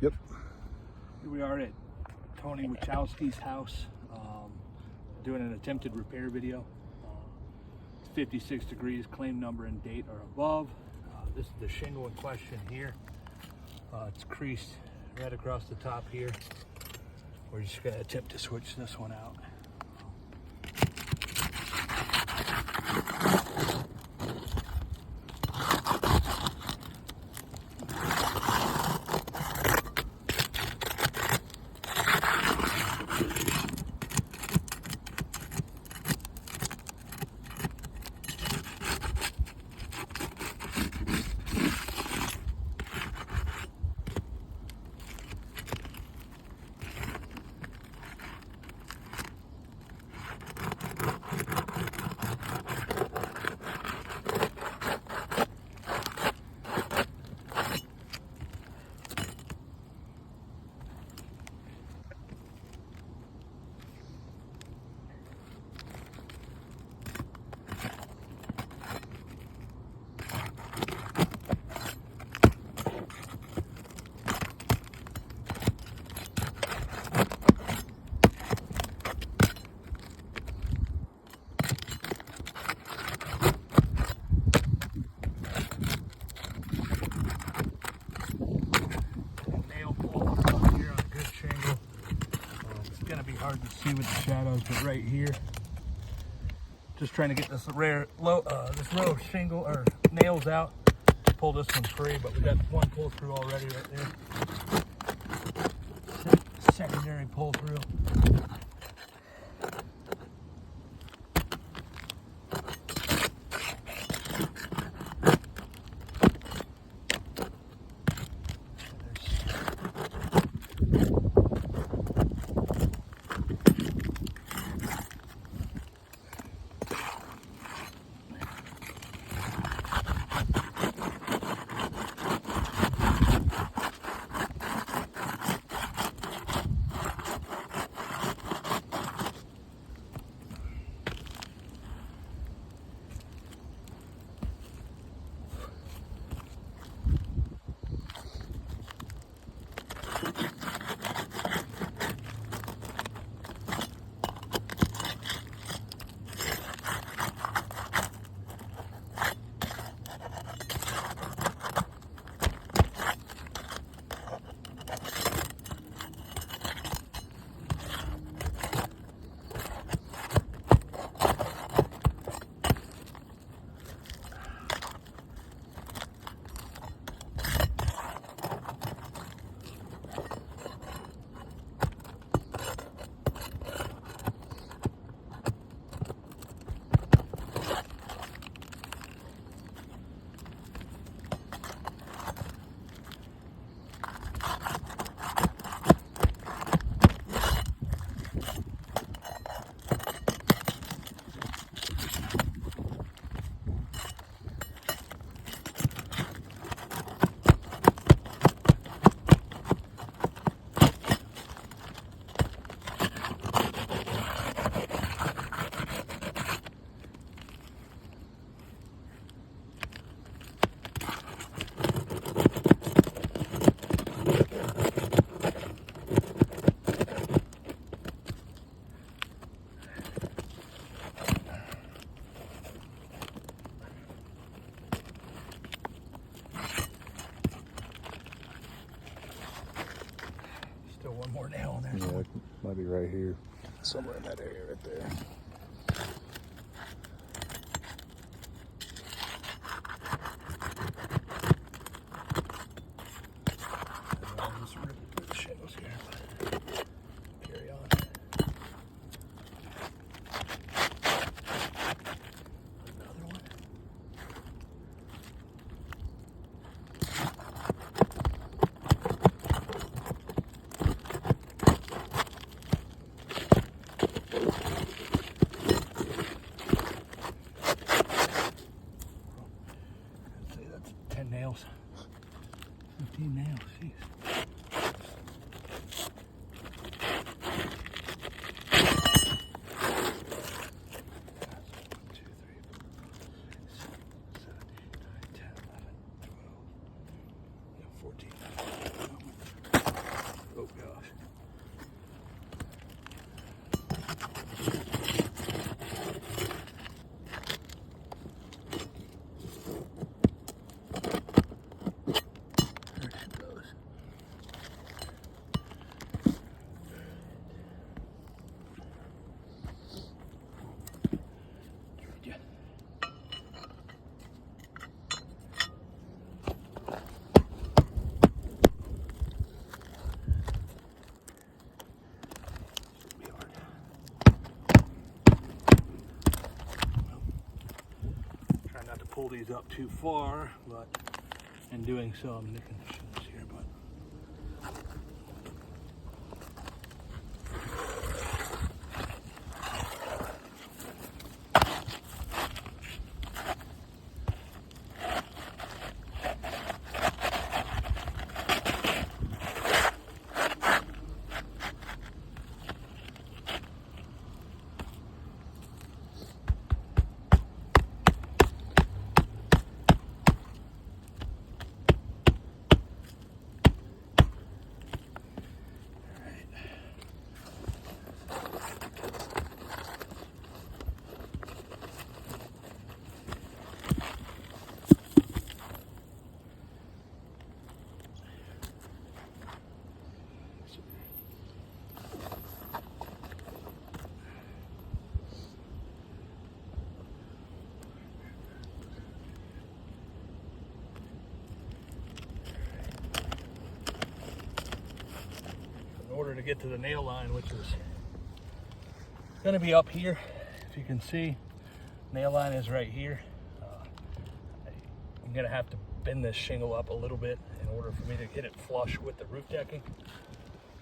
Yep. Here we are at Tony Witchosky's house, doing an attempted repair video. It's 56 degrees, claim number and date are above. This is the shingle in question here. It's creased right across the top here. We're just going to attempt to switch this one out. Hard to see with the shadows, but right here, just trying to get this row of shingle or nails out to pull this one free, but we got one pull through already right there. Secondary pull through. One more nail in there. Yeah, it might be right here. Somewhere in that area right there. I'll just rip the shingles here. Carry on. Another one. Nails. 15 nails, jeez. these up too far, but in doing so, I'm nicking the shins here. But in order to get to the nail line, which is going to be up here, if you can see, nail line is right here. I'm going to have to bend this shingle up a little bit in order for me to get it flush with the roof decking.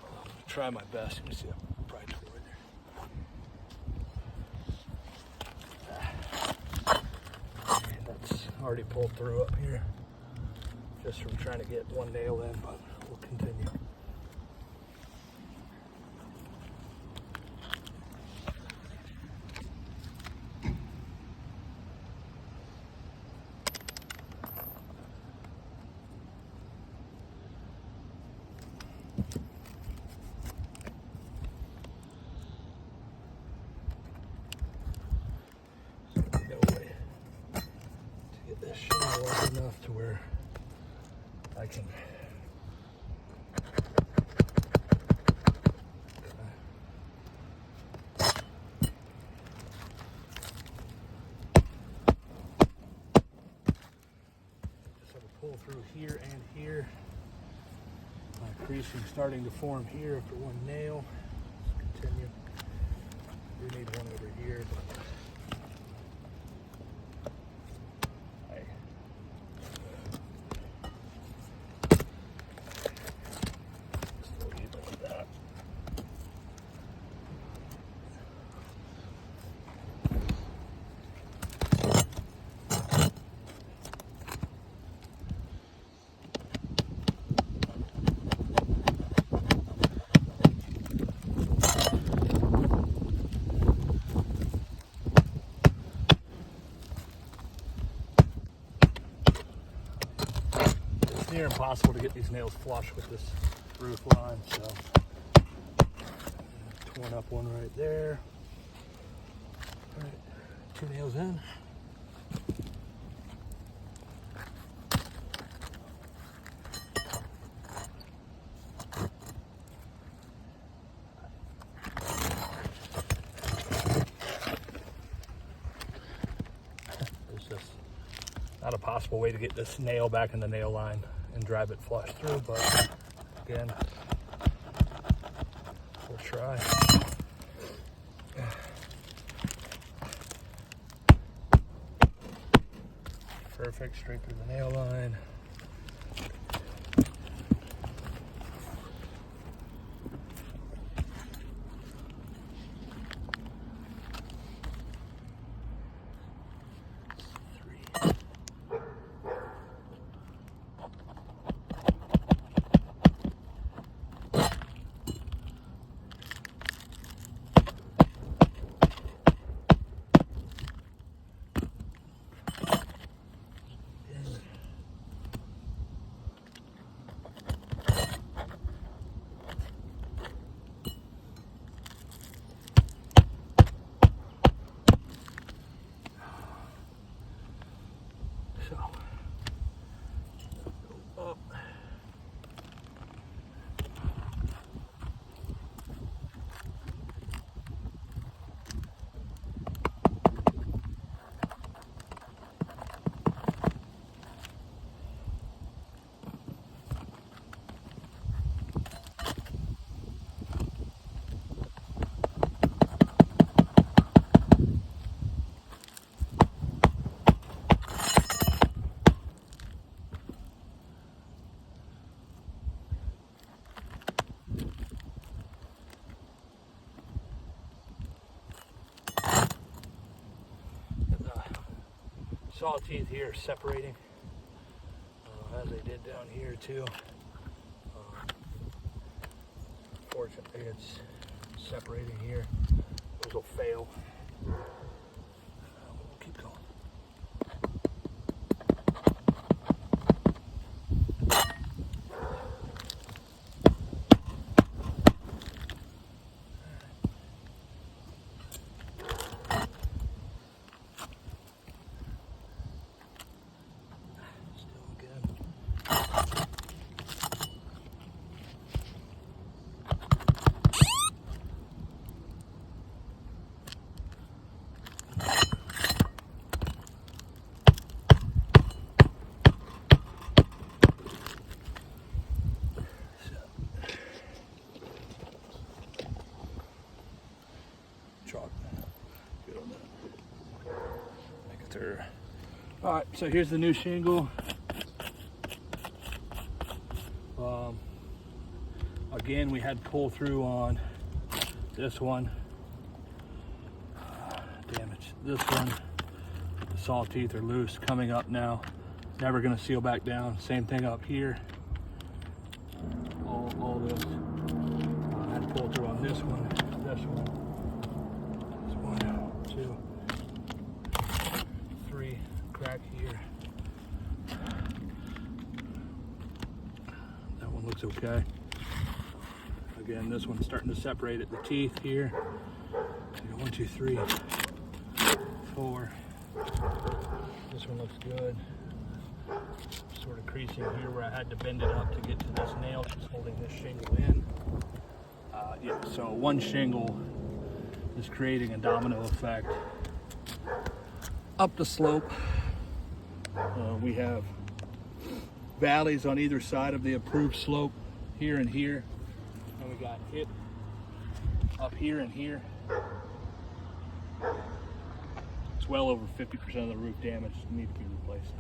I'll try my best. Let me see. I'll probably do it right there. And that's already pulled through up here, just from trying to get one nail in, but we'll continue. Enough to where I can just have a pull through here and here. My creasing starting to form here after one nail. Let's continue. We need one over here, but near impossible to get these nails flush with this roof line, so torn up one right there. All right, 2 nails in. There's just not a possible way to get this nail back in the nail line and drive it flush through, but again, we'll try. Perfect, straight through the nail line. saw teeth here separating, as they did down here too. Fortunately, it's separating here. Those will fail. We'll keep going. Chalk. Good on that. Make it through. All right, so here's the new shingle. Again, we had pull through on this one. Damage. This one, the saw teeth are loose, coming up now. Never gonna seal back down. Same thing up here. All this. I had pull through on this one, this one. 1, 2, 3, crack here. That one looks okay. Again, this one's starting to separate at the teeth here. 1, 2, 3, 4. This one looks good. Sort of creasing here where I had to bend it up to get to this nail that's holding this shingle in. Yeah, so one shingle is creating a domino effect up the slope. We have valleys on either side of the approved slope, here and here, and we got hit up here and here. It's well over 50% of the roof damage need to be replaced.